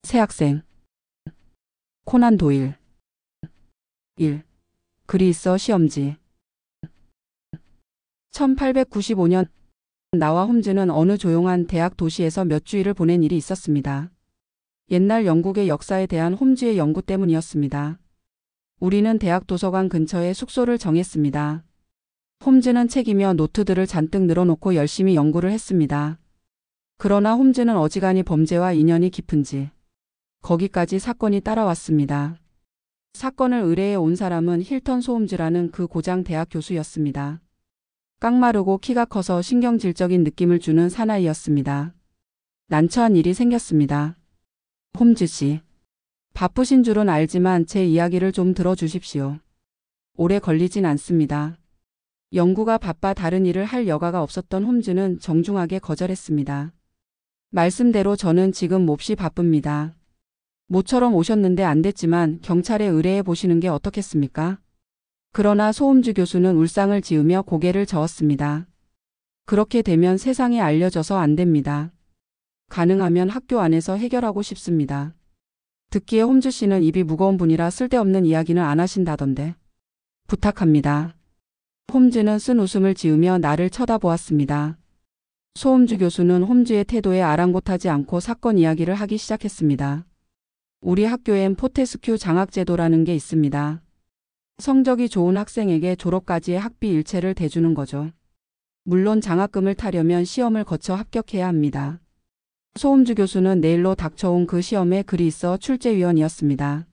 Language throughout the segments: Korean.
새 학생. 코난 도일. 1. 글이 있어 시험지. 1895년 나와 홈즈는 어느 조용한 대학 도시에서 몇 주일을 보낸 일이 있었습니다. 옛날 영국의 역사에 대한 홈즈의 연구 때문이었습니다. 우리는 대학 도서관 근처에 숙소를 정했습니다. 홈즈는 책이며 노트들을 잔뜩 늘어놓고 열심히 연구를 했습니다. 그러나 홈즈는 어지간히 범죄와 인연이 깊은지 거기까지 사건이 따라왔습니다. 사건을 의뢰해 온 사람은 힐턴 소홈즈라는 그 고장 대학 교수였습니다. 깡마르고 키가 커서 신경질적인 느낌을 주는 사나이였습니다. 난처한 일이 생겼습니다. 홈즈 씨, 바쁘신 줄은 알지만 제 이야기를 좀 들어주십시오. 오래 걸리진 않습니다. 연구가 바빠 다른 일을 할 여가가 없었던 홈즈는 정중하게 거절했습니다. 말씀대로 저는 지금 몹시 바쁩니다. 모처럼 오셨는데 안 됐지만 경찰에 의뢰해 보시는 게 어떻겠습니까? 그러나 소홈즈 교수는 울상을 지으며 고개를 저었습니다. 그렇게 되면 세상에 알려져서 안 됩니다. 가능하면 학교 안에서 해결하고 싶습니다. 듣기에 홈즈 씨는 입이 무거운 분이라 쓸데없는 이야기는 안 하신다던데. 부탁합니다. 홈즈는 쓴 웃음을 지으며 나를 쳐다보았습니다. 소홈즈 교수는 홈즈의 태도에 아랑곳하지 않고 사건 이야기를 하기 시작했습니다. 우리 학교엔 포테스큐 장학제도라는 게 있습니다. 성적이 좋은 학생에게 졸업까지의 학비 일체를 대주는 거죠. 물론 장학금을 타려면 시험을 거쳐 합격해야 합니다. 소홈즈 교수는 내일로 닥쳐온 그 시험에 글이 있어 출제위원이었습니다.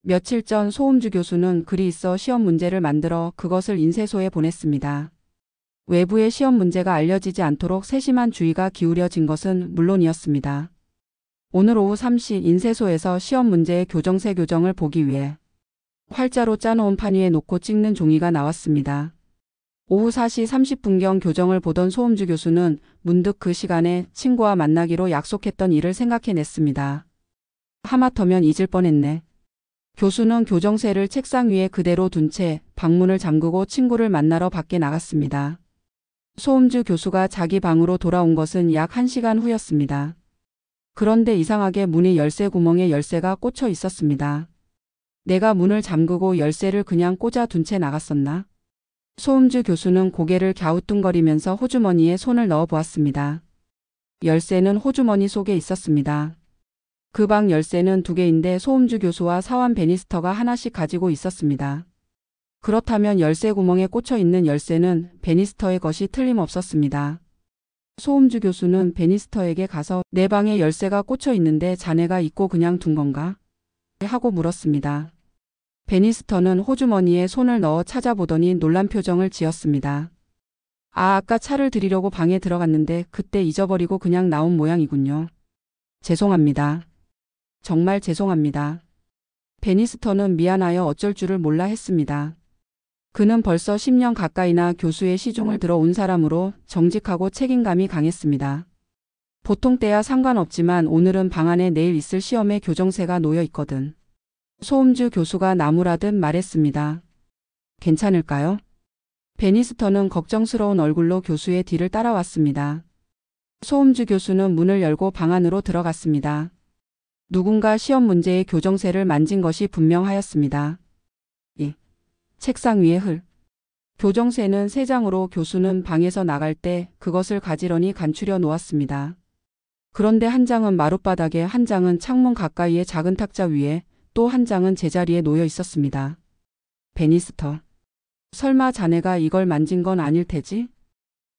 며칠 전 소홈즈 교수는 글이 있어 시험 문제를 만들어 그것을 인쇄소에 보냈습니다. 외부의 시험 문제가 알려지지 않도록 세심한 주의가 기울여진 것은 물론이었습니다. 오늘 오후 3시 인쇄소에서 시험 문제의 교정세 교정을 보기 위해 활자로 짜놓은 판 위에 놓고 찍는 종이가 나왔습니다. 오후 4시 30분경 교정을 보던 소홈즈 교수는 문득 그 시간에 친구와 만나기로 약속했던 일을 생각해냈습니다. 하마터면 잊을 뻔했네. 교수는 교정세를 책상 위에 그대로 둔 채 방문을 잠그고 친구를 만나러 밖에 나갔습니다. 소홈즈 교수가 자기 방으로 돌아온 것은 약 1시간 후였습니다. 그런데 이상하게 문이 열쇠 구멍에 열쇠가 꽂혀 있었습니다. 내가 문을 잠그고 열쇠를 그냥 꽂아 둔 채 나갔었나? 소홈즈 교수는 고개를 갸우뚱거리면서 호주머니에 손을 넣어 보았습니다. 열쇠는 호주머니 속에 있었습니다. 그 방 열쇠는 2개인데 소홈즈 교수와 사원 베니스터가 하나씩 가지고 있었습니다. 그렇다면 열쇠 구멍에 꽂혀 있는 열쇠는 베니스터의 것이 틀림없었습니다. 소홈즈 교수는 베니스터에게 가서 내 방에 열쇠가 꽂혀 있는데 자네가 잊고 그냥 둔 건가? 하고 물었습니다. 베니스터는 호주머니에 손을 넣어 찾아보더니 놀란 표정을 지었습니다. 아까 차를 드리려고 방에 들어갔는데 그때 잊어버리고 그냥 나온 모양이군요. 죄송합니다. 정말 죄송합니다. 베니스터는 미안하여 어쩔 줄을 몰라 했습니다. 그는 벌써 10년 가까이나 교수의 시중을 들어온 사람으로 정직하고 책임감이 강했습니다. 보통 때야 상관없지만 오늘은 방 안에 내일 있을 시험에 교정세가 놓여 있거든. 소홈즈 교수가 나무라듯 말했습니다. 괜찮을까요? 베니스터는 걱정스러운 얼굴로 교수의 뒤를 따라왔습니다. 소홈즈 교수는 문을 열고 방 안으로 들어갔습니다. 누군가 시험 문제의 교정세를 만진 것이 분명하였습니다. 책상 위에 흘. 교정세는 3장으로 교수는 방에서 나갈 때 그것을 가지런히 간추려 놓았습니다. 그런데 한 장은 마룻바닥에, 한 장은 창문 가까이의 작은 탁자 위에, 또 한 장은 제자리에 놓여 있었습니다. 베니스터. 설마 자네가 이걸 만진 건 아닐 테지?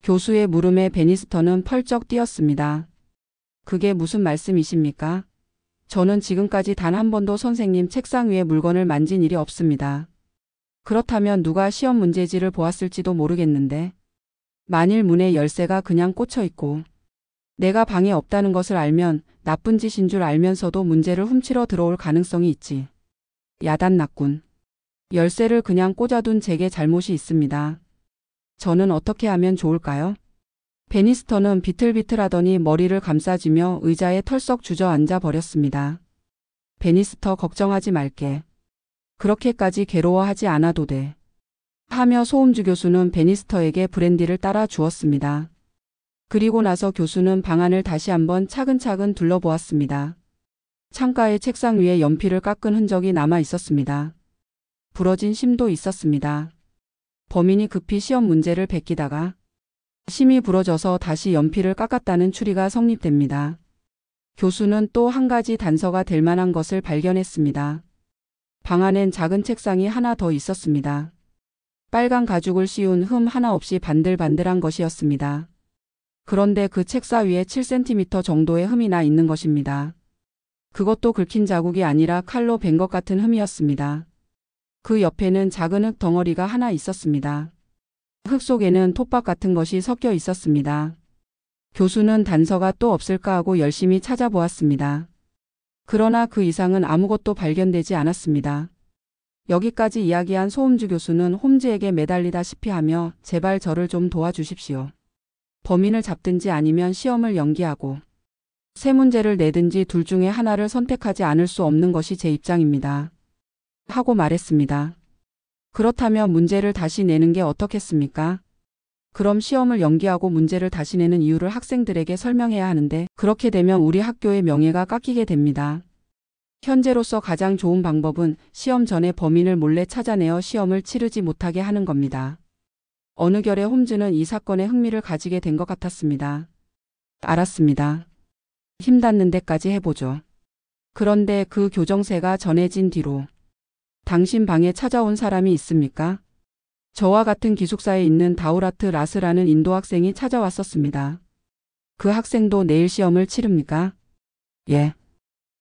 교수의 물음에 베니스터는 펄쩍 뛰었습니다. 그게 무슨 말씀이십니까? 저는 지금까지 단 한 번도 선생님 책상 위에 물건을 만진 일이 없습니다. 그렇다면 누가 시험 문제지를 보았을지도 모르겠는데 만일 문에 열쇠가 그냥 꽂혀 있고 내가 방에 없다는 것을 알면 나쁜 짓인 줄 알면서도 문제를 훔치러 들어올 가능성이 있지. 야단났군. 열쇠를 그냥 꽂아둔 제게 잘못이 있습니다. 저는 어떻게 하면 좋을까요? 베니스터는 비틀비틀하더니 머리를 감싸주며 의자에 털썩 주저앉아 버렸습니다. 베니스터 걱정하지 말게. 그렇게까지 괴로워하지 않아도 돼. 하며 소홈즈 교수는 베니스터에게 브랜디를 따라 주었습니다. 그리고 나서 교수는 방안을 다시 한번 차근차근 둘러보았습니다. 창가의 책상 위에 연필을 깎은 흔적이 남아 있었습니다. 부러진 심도 있었습니다. 범인이 급히 시험 문제를 베끼다가 심이 부러져서 다시 연필을 깎았다는 추리가 성립됩니다. 교수는 또 한 가지 단서가 될 만한 것을 발견했습니다. 방 안엔 작은 책상이 하나 더 있었습니다. 빨간 가죽을 씌운 흠 하나 없이 반들반들한 것이었습니다. 그런데 그 책사 위에 7cm 정도의 흠이 나 있는 것입니다. 그것도 긁힌 자국이 아니라 칼로 벤 것 같은 흠이었습니다. 그 옆에는 작은 흙 덩어리가 하나 있었습니다. 흙 속에는 톱밥 같은 것이 섞여 있었습니다. 교수는 단서가 또 없을까 하고 열심히 찾아보았습니다. 그러나 그 이상은 아무것도 발견되지 않았습니다. 여기까지 이야기한 소음주 교수는 홈즈에게 매달리다시피 하며 제발 저를 좀 도와주십시오. 범인을 잡든지 아니면 시험을 연기하고 세 문제를 내든지 둘 중에 하나를 선택하지 않을 수 없는 것이 제 입장입니다. 하고 말했습니다. 그렇다면 문제를 다시 내는 게 어떻겠습니까? 그럼 시험을 연기하고 문제를 다시 내는 이유를 학생들에게 설명해야 하는데 그렇게 되면 우리 학교의 명예가 깎이게 됩니다. 현재로서 가장 좋은 방법은 시험 전에 범인을 몰래 찾아내어 시험을 치르지 못하게 하는 겁니다. 어느 결에 홈즈는 이 사건에 흥미를 가지게 된 것 같았습니다. 알았습니다. 힘 닿는 데까지 해보죠. 그런데 그 교정세가 전해진 뒤로 당신 방에 찾아온 사람이 있습니까? 저와 같은 기숙사에 있는 다우라트 라스라는 인도 학생이 찾아왔었습니다. 그 학생도 내일 시험을 치릅니까? 예.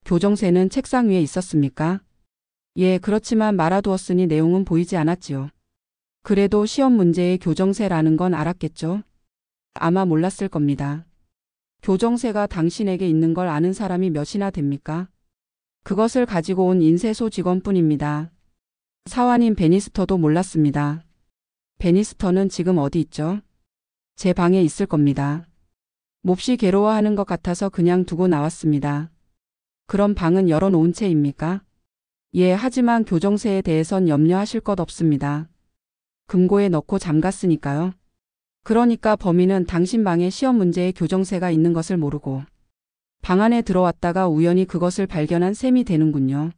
교정세는 책상 위에 있었습니까? 예, 그렇지만 말아두었으니 내용은 보이지 않았지요. 그래도 시험 문제의 교정세라는 건 알았겠죠? 아마 몰랐을 겁니다. 교정세가 당신에게 있는 걸 아는 사람이 몇이나 됩니까? 그것을 가지고 온 인쇄소 직원뿐입니다. 사환인 베니스터도 몰랐습니다. 베니스터는 지금 어디 있죠? 제 방에 있을 겁니다. 몹시 괴로워하는 것 같아서 그냥 두고 나왔습니다. 그럼 방은 열어놓은 채입니까? 예, 하지만 교정세에 대해선 염려하실 것 없습니다. 금고에 넣고 잠갔으니까요. 그러니까 범인은 당신 방에 시험 문제의 교정세가 있는 것을 모르고 방 안에 들어왔다가 우연히 그것을 발견한 셈이 되는군요.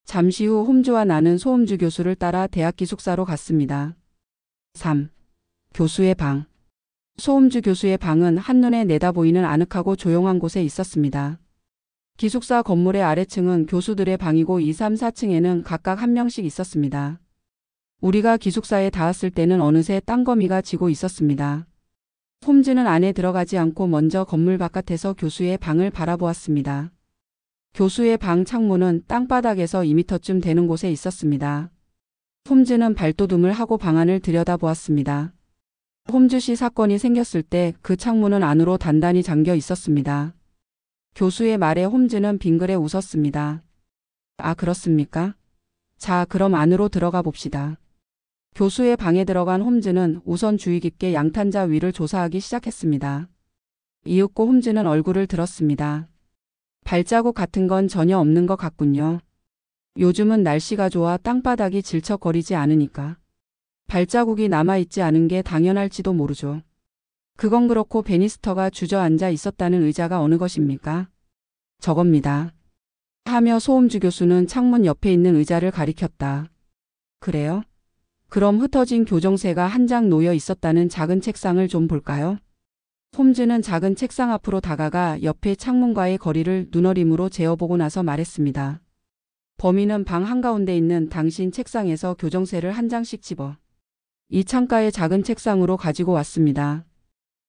잠시 후 홈즈와 나는 소음주 교수를 따라 대학 기숙사로 갔습니다. 3. 교수의 방. 소음주 교수의 방은 한눈에 내다보이는 아늑하고 조용한 곳에 있었습니다. 기숙사 건물의 아래층은 교수들의 방이고 2, 3, 4층에는 각각 한 명씩 있었습니다. 우리가 기숙사에 닿았을 때는 어느새 땅거미가 지고 있었습니다. 홈즈는 안에 들어가지 않고 먼저 건물 바깥에서 교수의 방을 바라보았습니다. 교수의 방 창문은 땅바닥에서 2m쯤 되는 곳에 있었습니다. 홈즈는 발돋움을 하고 방 안을 들여다보았습니다. 홈즈 씨 사건이 생겼을 때 그 창문은 안으로 단단히 잠겨 있었습니다. 교수의 말에 홈즈는 빙그레 웃었습니다. 아, 그렇습니까? 자, 그럼 안으로 들어가 봅시다. 교수의 방에 들어간 홈즈는 우선 주의 깊게 양탄자 위를 조사하기 시작했습니다. 이윽고 홈즈는 얼굴을 들었습니다. 발자국 같은 건 전혀 없는 것 같군요. 요즘은 날씨가 좋아 땅바닥이 질척거리지 않으니까. 발자국이 남아있지 않은 게 당연할지도 모르죠. 그건 그렇고 베니스터가 주저앉아 있었다는 의자가 어느 것입니까? 저겁니다. 하며 소음주 교수는 창문 옆에 있는 의자를 가리켰다. 그래요? 그럼 흩어진 교정세가 한 장 놓여 있었다는 작은 책상을 좀 볼까요? 홈즈는 작은 책상 앞으로 다가가 옆에 창문과의 거리를 눈어림으로 재어보고 나서 말했습니다. 범인은 방 한가운데 있는 당신 책상에서 교정세를 한 장씩 집어 이 창가의 작은 책상으로 가지고 왔습니다.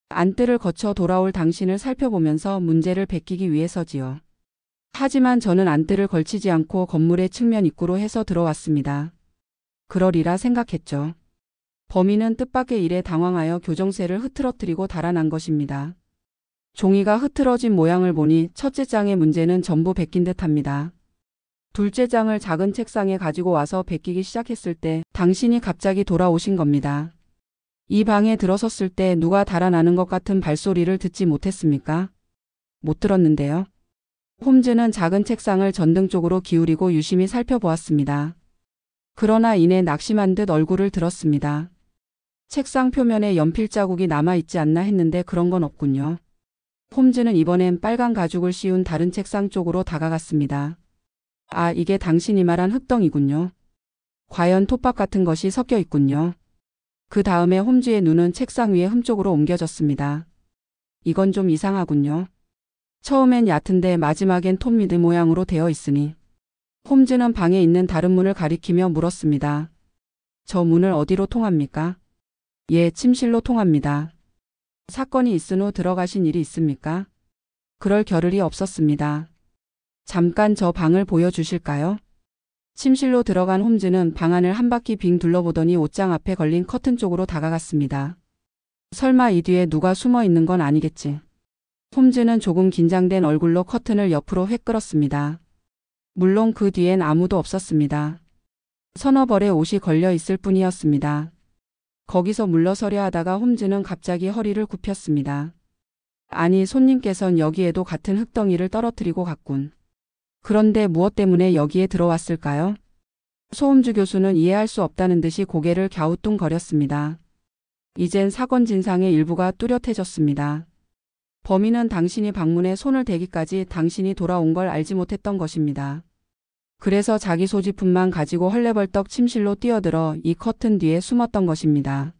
안뜰을 거쳐 돌아올 당신을 살펴보면서 문제를 베끼기 위해서지요. 하지만 저는 안뜰을 걸치지 않고 건물의 측면 입구로 해서 들어왔습니다. 그러리라 생각했죠. 범인은 뜻밖의 일에 당황하여 교정세를 흐트러뜨리고 달아난 것입니다. 종이가 흐트러진 모양을 보니 첫째 장의 문제는 전부 베낀 듯합니다. 둘째 장을 작은 책상에 가지고 와서 베끼기 시작했을 때 당신이 갑자기 돌아오신 겁니다. 이 방에 들어섰을 때 누가 달아나는 것 같은 발소리를 듣지 못했습니까? 못 들었는데요. 홈즈는 작은 책상을 전등 쪽으로 기울이고 유심히 살펴보았습니다. 그러나 이내 낙심한 듯 얼굴을 들었습니다. 책상 표면에 연필 자국이 남아있지 않나 했는데 그런 건 없군요. 홈즈는 이번엔 빨간 가죽을 씌운 다른 책상 쪽으로 다가갔습니다. 아, 이게 당신이 말한 흙덩이군요. 과연 톱밥 같은 것이 섞여 있군요. 그 다음에 홈즈의 눈은 책상 위에 흠쪽으로 옮겨졌습니다. 이건 좀 이상하군요. 처음엔 얕은데 마지막엔 톱미드 모양으로 되어 있으니. 홈즈는 방에 있는 다른 문을 가리키며 물었습니다. 저 문을 어디로 통합니까? 예, 침실로 통합니다. 사건이 있은 후 들어가신 일이 있습니까? 그럴 겨를이 없었습니다. 잠깐 저 방을 보여주실까요? 침실로 들어간 홈즈는 방 안을 한 바퀴 빙 둘러보더니 옷장 앞에 걸린 커튼 쪽으로 다가갔습니다. 설마 이 뒤에 누가 숨어 있는 건 아니겠지. 홈즈는 조금 긴장된 얼굴로 커튼을 옆으로 획 끌었습니다. 물론 그 뒤엔 아무도 없었습니다. 서너 벌의 옷이 걸려 있을 뿐이었습니다. 거기서 물러서려 하다가 홈즈는 갑자기 허리를 굽혔습니다. 아니, 손님께선 여기에도 같은 흙덩이를 떨어뜨리고 갔군. 그런데 무엇 때문에 여기에 들어왔을까요? 소홈즈 교수는 이해할 수 없다는 듯이 고개를 갸우뚱거렸습니다. 이젠 사건 진상의 일부가 뚜렷해졌습니다. 범인은 당신이 방문에 손을 대기까지 당신이 돌아온 걸 알지 못했던 것입니다. 그래서 자기 소지품만 가지고 헐레벌떡 침실로 뛰어들어 이 커튼 뒤에 숨었던 것입니다.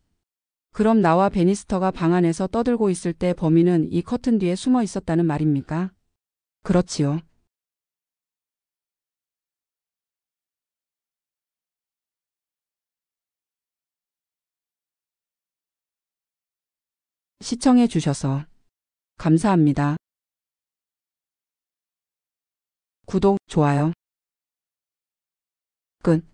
그럼 나와 베니스터가 방 안에서 떠들고 있을 때 범인은 이 커튼 뒤에 숨어 있었다는 말입니까? 그렇지요. 시청해 주셔서 감사합니다. 구독, 좋아요. 끝.